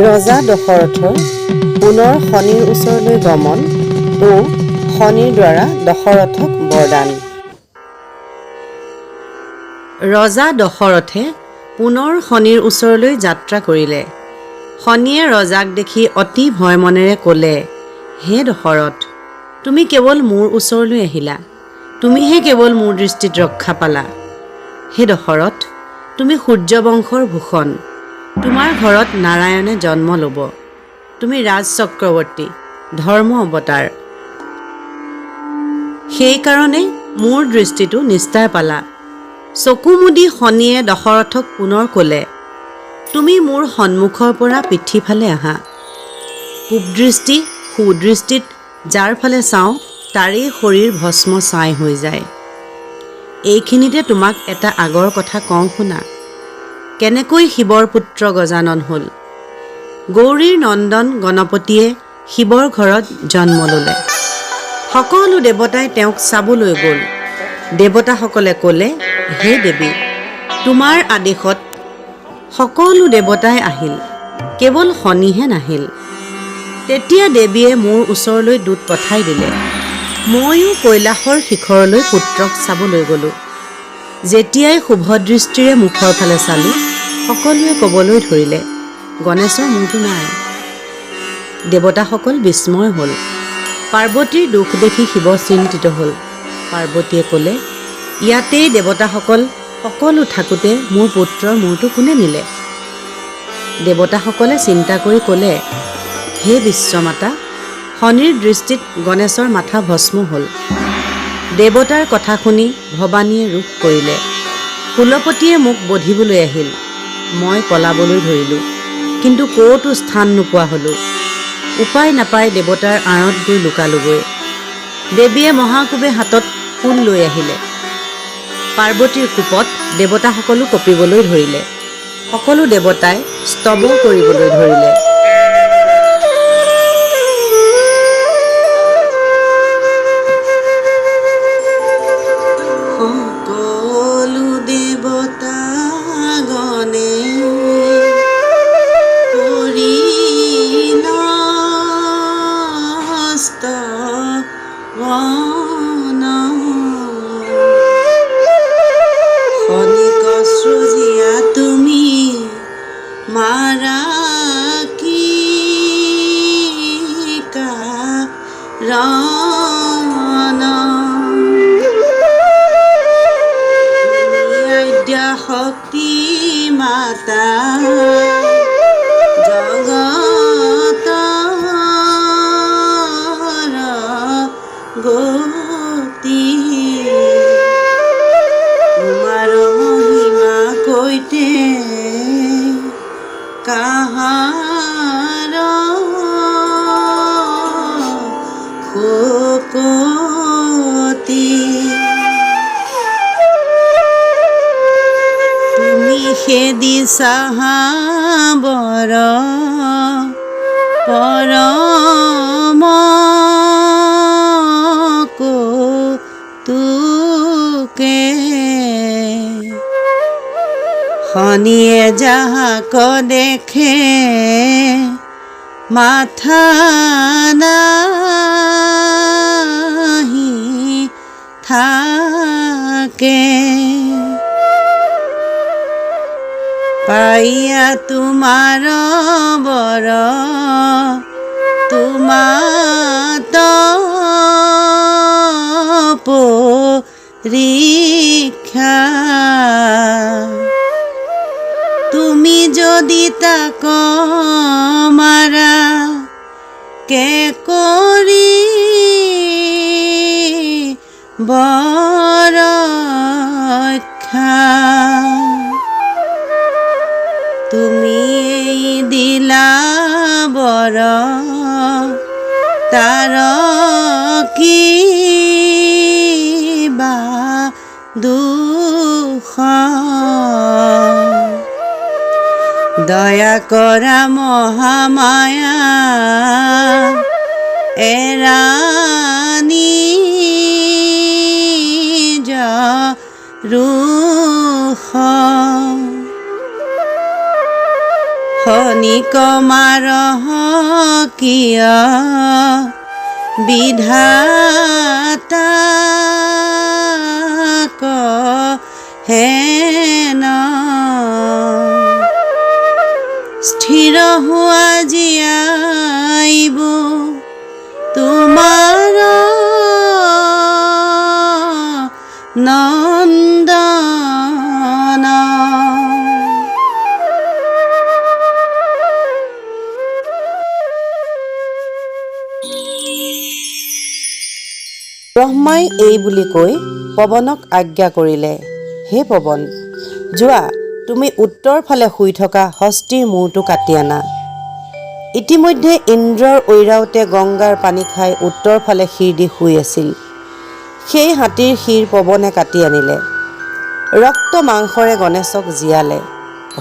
ৰজা দশৰথৰ পুনৰ শনিৰ ওচৰলৈ গমন ও শনিৰ দ্বাৰা দশৰথক বৰদান। ৰজা দশৰথে পুনৰ শনিৰ ওচৰলৈ যাত্ৰা কৰিলে। শনিয়ে ৰজাক দেখি অতি ভয় মনেৰে ক'লে, হে দশৰথ, তুমি কেৱল মোৰ ওচৰলৈ আহিলা, তুমিহে কেৱল মোৰ দৃষ্টিত ৰক্ষা পালা। হে দশৰথ, তুমি সূৰ্যবংশৰ ভূষণ, তোমাৰ ঘৰত নাৰায়ণে জন্ম ল'ব, তুমি ৰাজ চক্ৰৱৰ্তী, ধৰ্ম অৱতাৰ। সেইকাৰণে মোৰ দৃষ্টিটো নিস্তাৰ পালা। চকু মুদি শনিয়ে দশৰথক পুনৰ ক'লে, তুমি মোৰ সন্মুখৰ পৰা পিঠিফালে আহা। পূব দৃষ্টি সুদৃষ্টিত যাৰ ফালে চাওঁ তাৰেই শৰীৰ ভস্ম ছাই হৈ যায়। এইখিনিতে তোমাক এটা আগৰ কথা কওঁ শুনা। কেনেকৈ শিৱৰ পুত্ৰ গজানন হ'ল। গৌৰীৰ নন্দন গণপতিয়ে শিৱৰ ঘৰত জন্ম ল'লে। সকলো দেৱতাই তেওঁক চাবলৈ গ'ল। দেৱতাসকলে ক'লে, হে দেৱী, তোমাৰ আদেশত সকলো দেৱতাই আহিল, কেৱল শনিহে নাহিল। তেতিয়া দেৱীয়ে মোৰ ওচৰলৈ দূত পঠাই দিলে। ময়ো কৈলাশৰ শিখৰলৈ পুত্ৰক চাবলৈ গ'লোঁ। যেতিয়াই শুভদৃষ্টিৰে মুখৰ ফালে চালোঁ, সকলোৱে ক'বলৈ ধৰিলে, গণেশৰ মূৰটো নাই। দেৱতাসকল বিস্ময় হ'ল। পাৰ্বতীৰ দুখ দেখি শিৱ চিন্তিত হ'ল। পাৰ্বতীয়ে ক'লে, ইয়াতেই দেৱতাসকল সকলো থাকোঁতে মোৰ পুত্ৰৰ মূৰটো কোনে নিলে? দেৱতাসকলে চিন্তা কৰি ক'লে, হে বিশ্বমাতা, শনিৰ দৃষ্টিত গণেশৰ মাথা ভস্ম হ'ল। দেৱতাৰ কথা শুনি ভৱানীয়ে ৰোষ কৰিলে। কুলপতিয়ে মোক বধিবলৈ আহিল। মই পলাবলৈ ধৰিলোঁ, কিন্তু ক'তো স্থান নোপোৱা হ'লোঁ। উপায় নাপাই দেৱতাৰ আঁৰত গৈ লুকালোগৈ। দেৱীয়ে মহাকোবে হাতত শূল লৈ আহিলে। পাৰ্বতীৰ কোপত দেৱতাসকলো কঁপিবলৈ ধৰিলে। সকলো দেৱতাই স্তৱ কৰিবলৈ ধৰিলে। সকলো দেৱতা গণে কৰি নস্ত শনিক সৃজিয়া তুমি মাৰা কি কাৰণ? আদ্যা শক্তি মাতা জগতৰ গতি, তোমাৰ মহিমা কৈতে কাহাৰ শোকতি। তুমি সেদি চাহাবৰ পৰম কৌতুকে, শনিয়ে যাহাক দেখে মাথা নাহি থাকে। পাইয়া তোমাৰ বৰ তোমাত পৰীক্ষা, তুমি যদি তাক মাৰা কে কৰি বৰক্ষা। তুমি দিলা বৰ তাৰ কি বা দুখ, দয়া কৰা মহামায়া এৰা নিজ ৰোষ। খনিক মাৰহ কিয় বিধাতা হেন স্থিৰ হোৱা জীয়াইব তোমাৰ নন্দন। ব্ৰহ্মাই এই বুলি কৈ পৱনক আজ্ঞা কৰিলে, হে পৱন, যোৱা, তুমি উত্তৰ ফালে শুই থকা হস্তীৰ মূৰটো কাটি আনা। ইতিমধ্যে ইন্দ্ৰৰ ঐৰাৱতে গংগাৰ পানী খাই উত্তৰ ফালে শিৰ দি শুই আছিল। সেই হাতীৰ শিৰ পৱনে কাটি আনিলে। ৰক্ত মাংসৰে গণেশক জীয়ালে।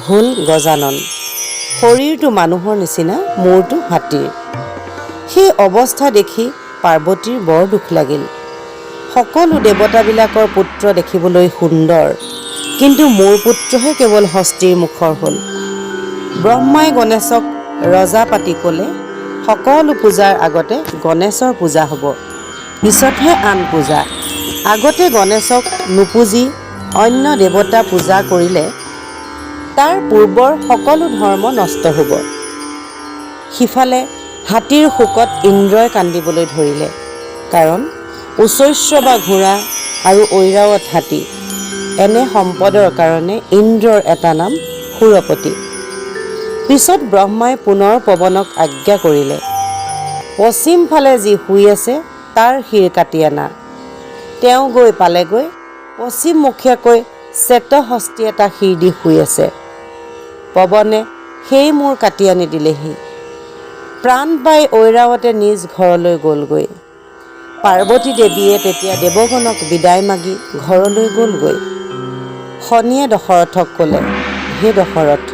হ'ল গজানন। শৰীৰটো মানুহৰ নিচিনা, মূৰটো হাতীৰ। সেই অৱস্থা দেখি পাৰ্বতীৰ বৰ দুখ লাগিল। সকলো দেৱতাবিলাকৰ পুত্ৰ দেখিবলৈ সুন্দৰ, কিন্তু মোৰ পুত্ৰহে কেৱল হস্তীৰ মুখৰ হ'ল। ব্ৰহ্মাই গণেশক ৰজা পাতি ক'লে, সকলো পূজাৰ আগতে গণেশৰ পূজা হ'ব, পিছতহে আন পূজা। আগতে গণেশক নুপুজি অন্য দেৱতা পূজা কৰিলে তাৰ পূৰ্বৰ সকলো ধৰ্ম নষ্ট হ'ব। সিফালে হাতীৰ শোকত ইন্দ্ৰই কান্দিবলৈ ধৰিলে, কাৰণ উচৈশ্য বা ঘোঁৰা আৰু ঐৰাৱত হাতী এনে সম্পদৰ কাৰণে ইন্দ্ৰৰ এটা নাম সুৰপতি। পিছত ব্ৰহ্মাই পুনৰ পৱনক আজ্ঞা কৰিলে, পশ্চিম ফালে যি শুই আছে তাৰ শিৰ কাটি আনা। তেওঁ গৈ পালেগৈ, পশ্চিমমুখীয়াকৈ শ্বেতহস্তী এটা শিৰ দি শুই আছে। পৱনে সেই মূৰ কাটি আনি দিলেহি। প্ৰাণ পাই ঐৰাৱতে নিজ ঘৰলৈ গ'লগৈ। পাৰ্বতী দেৱীয়ে তেতিয়া দেৱগণক বিদায় মাগি ঘৰলৈ গ'লগৈ। শনিয়ে দশৰথক ক'লে, হে দশৰথ,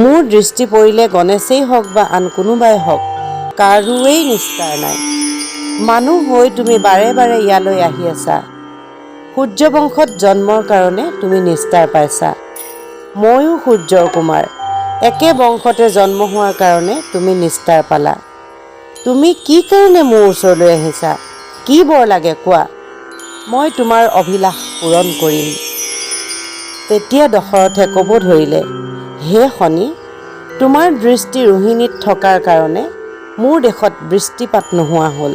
মোৰ দৃষ্টি পৰিলে গণেশেই হওক বা আন কোনোবাই হওক, কাৰোৱেই নিস্তাৰ নাই। মানুহ হৈ তুমি বাৰে বাৰে ইয়ালৈ আহি আছা। সূৰ্যবংশত জন্মৰ কাৰণে তুমি নিস্তাৰ পাইছা। ময়ো সূৰ্যৰ কুমাৰ, একে বংশতে জন্ম হোৱাৰ কাৰণে তুমি নিস্তাৰ পালা। তুমি কি কাৰণে মোৰ ওচৰলৈ আহিছা? কি বৰ লাগে কোৱা, মই তোমাৰ অভিলাষ পূৰণ কৰিম। তেতিয়া দশৰথে ক'ব ধৰিলে, হে শনি, তোমাৰ দৃষ্টি ৰোহিণীত থকাৰ কাৰণে মোৰ দেশত বৃষ্টিপাত নোহোৱা হ'ল।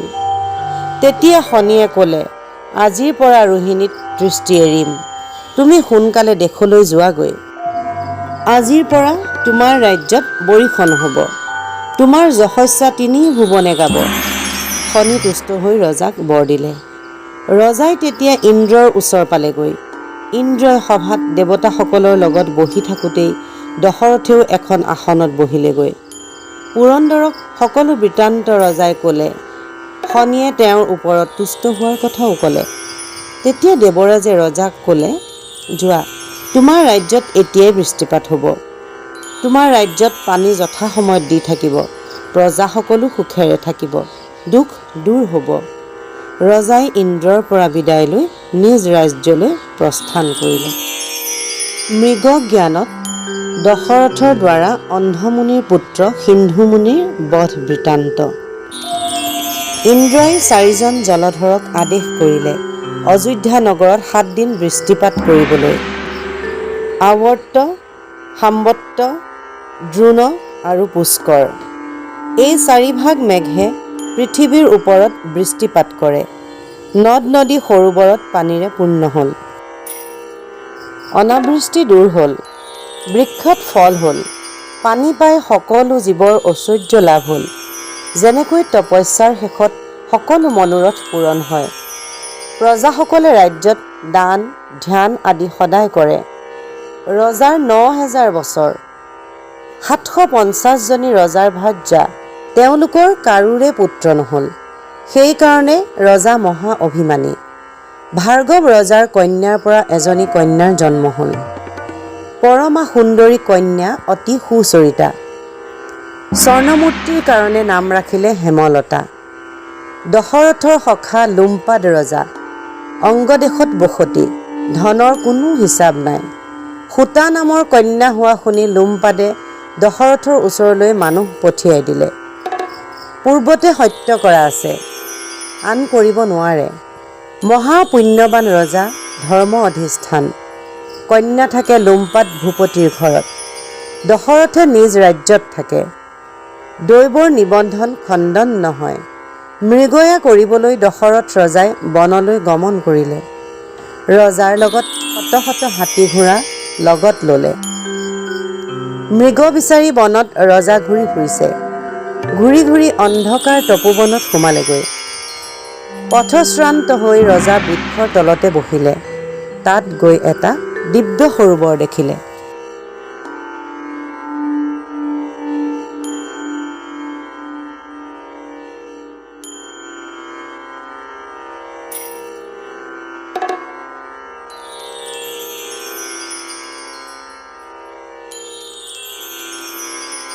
তেতিয়া শনিয়ে ক'লে, আজিৰ পৰা ৰোহিণীত দৃষ্টি এৰিম, তুমি সোনকালে দেশলৈ যোৱাগৈ। আজিৰ পৰা তোমাৰ ৰাজ্যত বৰিষণ হ'ব, তোমাৰ যশস্যা তিনি ভুৱনে গাব। শনি তুষ্ট হৈ ৰজাক বৰ দিলে। ৰজাই তেতিয়া ইন্দ্ৰৰ ওচৰ পালেগৈ। ইন্দ্ৰই সভাত দেৱতাসকলৰ লগত বহি থাকোঁতেই দশৰথেও এখন আসনত বহিলেগৈ। পুৰন্দৰক সকলো বৃত্তান্ত ৰজাই ক'লে। শনিয়ে তেওঁৰ ওপৰত তুষ্ট হোৱাৰ কথাও ক'লে। তেতিয়া দেৱৰাজে ৰজাক ক'লে, যোৱা, তোমাৰ ৰাজ্যত এতিয়াই বৃষ্টিপাত হ'ব। তোমাৰ ৰাজ্যত পানী যথাসময়ত দি থাকিব, প্ৰজাসকলো সুখেৰে থাকিব, দুখ দূৰ হ'ব। ৰজাই ইন্দ্ৰৰ পৰা বিদায় লৈ নিজ ৰাজ্যলৈ প্ৰস্থান কৰিলে। মৃগজ্ঞানত দশৰথৰ দ্বাৰা অন্ধমুনিৰ পুত্ৰ সিন্ধুমুনিৰ বধ বৃত্তান্ত। ইন্দ্ৰই 4জন জলধৰক আদেশ কৰিলে অযোধ্যা নগৰত 7 দিন বৃষ্টিপাত কৰিবলৈ। আৱৰ্ত, সাম্বত্ত, দ্ৰোণ আৰু পুষ্কৰ, এই 4 ভাগ মেঘে পৃথিৱীৰ ওপৰত বৃষ্টিপাত কৰে। নদ নদী সৰোবৰত পানীৰে পূৰ্ণ হ'ল। অনাবৃষ্টি দূৰ হ'ল, বৃক্ষত ফল হ'ল, পানী পাই সকলো জীৱৰ ঐশ্বৰ্য লাভ হ'ল। যেনেকৈ তপস্যাৰ শেষত সকলো মনোৰথ পূৰণ হয়। প্ৰজাসকলে ৰাজ্যত দান ধ্যান আদি সদায় কৰে। ৰজাৰ 9000 বছৰ। 750 জনী ৰজাৰ ভাৰ্যা, তেওঁলোকৰ কাৰোৰে পুত্ৰ নহ'ল। সেইকাৰণে ৰজা মহা অভিমানী। ভাৰ্গৱ ৰজাৰ কন্যাৰ পৰা এজনী কন্যাৰ জন্ম হ'ল। পৰমা সুন্দৰী কন্যা অতি সুচৰিতা। স্বৰ্ণমূৰ্তিৰ কাৰণে নাম ৰাখিলে হেমলতা। দশৰথৰ সখা লোমপাদ ৰজা, অংগদেশত বসতি, ধনৰ কোনো হিচাপ নাই। সূতা নামৰ কন্যা হোৱা শুনি লোমপাদে দশৰথৰ ওচৰলৈ মানুহ পঠিয়াই দিলে। পূৰ্বতে সত্য কৰা আছে, আন কৰিব নোৱাৰে। মহাপুণ্যৱান ৰজা, ধৰ্ম অধিষ্ঠান, কন্যা থাকে লোমপাত ভূপতিৰ ঘৰত। দশৰথে নিজ ৰাজ্যত থাকে, দৈৱৰ নিবন্ধন খণ্ডন নহয়। মৃগয়া কৰিবলৈ দশৰথ ৰজাই বনলৈ গমন কৰিলে। ৰজাৰ লগত শত শত হাতী ঘোঁৰা লগত ল'লে। মৃগ বিচাৰি বনত ৰজা ঘূৰি ফুৰিছে। ঘূৰি ঘূৰি অন্ধকাৰ তপোবনত সোমালেগৈ। পথশ্ৰান্ত হৈ ৰজা বৃক্ষৰ তলতে বহিলে। তাত গৈ এটা দিব্য সৰোবৰ দেখিলে।